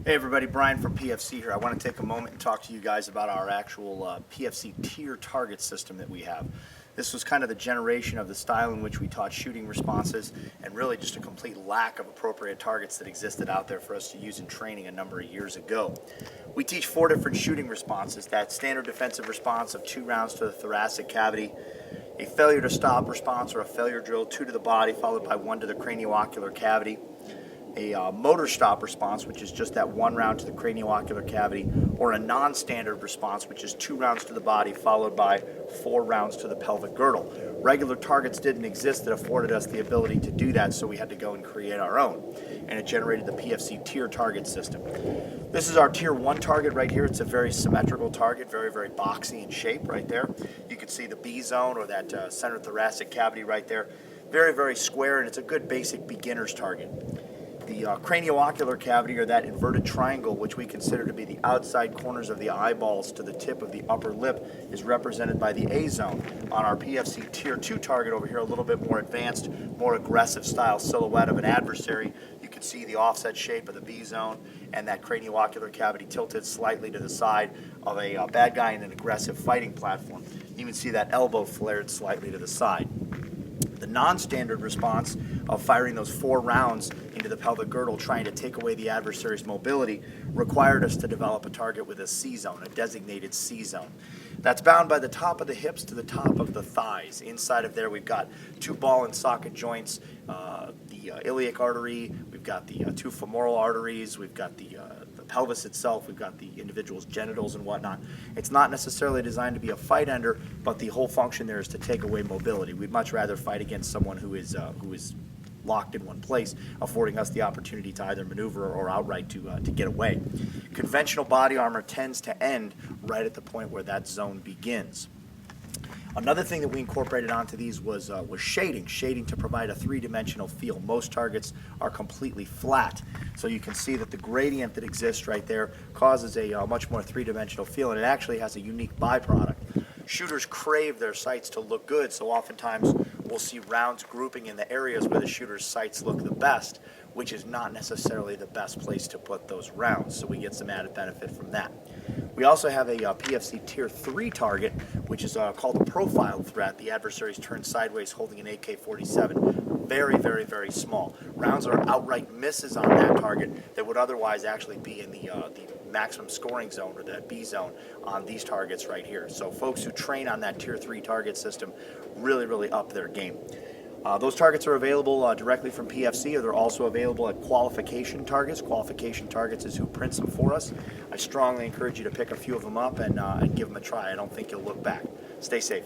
Hey everybody, Brian from PFC here. I want to take a moment and talk to you guys about our actual PFC tier target system that we have. This was kind of the generation of the style in which we taught shooting responses, and really just a complete lack of appropriate targets that existed out there for us to use in training a number of years ago. We teach 4 different shooting responses: that standard defensive response of 2 rounds to the thoracic cavity, a failure to stop response or a failure drill, 2 to the body followed by 1 to the cranioocular cavity, a motor stop response, which is just that 1 round to the cranioocular cavity, or a non-standard response, which is 2 rounds to the body followed by 4 rounds to the pelvic girdle. Regular targets didn't exist that afforded us the ability to do that, so we had to go and create our own, and it generated the PFC tier target system. This is our tier 1 target right here. It's a very symmetrical target, very, very boxy in shape right there. You can see the B zone, or that center thoracic cavity right there. Very, very square, and it's a good basic beginner's target. The cranioocular cavity, or that inverted triangle, which we consider to be the outside corners of the eyeballs to the tip of the upper lip, is represented by the A zone. On our PFC tier 2 target over here, a little bit more advanced, more aggressive style silhouette of an adversary, you can see the offset shape of the B zone and that cranioocular cavity tilted slightly to the side of a bad guy in an aggressive fighting platform. You can see that elbow flared slightly to the side. The non-standard response of firing those 4 rounds into the pelvic girdle, trying to take away the adversary's mobility, required us to develop a target with a C zone, a designated C zone. That's bound by the top of the hips to the top of the thighs. Inside of there, we've got 2 ball and socket joints, the iliac artery, we've got the 2 femoral arteries, we've got the pelvis itself, we've got the individual's genitals and whatnot. It's not necessarily designed to be a fight ender, but the whole function there is to take away mobility. We'd much rather fight against someone who is locked in one place, affording us the opportunity to either maneuver or outright to get away. Conventional body armor tends to end right at the point where that zone begins. Another thing that we incorporated onto these was shading to provide a 3-dimensional feel. Most targets are completely flat, so you can see that the gradient that exists right there causes a much more 3-dimensional feel, and it actually has a unique byproduct. Shooters crave their sights to look good, so oftentimes we'll see rounds grouping in the areas where the shooter's sights look the best, which is not necessarily the best place to put those rounds, so we get some added benefit from that. We also have a PFC tier 3 target, which is called a profile threat. The adversary's turned sideways holding an AK-47. Very, very, very small. Rounds are outright misses on that target that would otherwise actually be in the maximum scoring zone, or the B zone, on these targets right here. So folks who train on that tier 3 target system really, really up their game. Those targets are available directly from PFC, or they're also available at Qualification Targets. Qualification Targets is who prints them for us. I strongly encourage you to pick a few of them up and give them a try. I don't think you'll look back. Stay safe.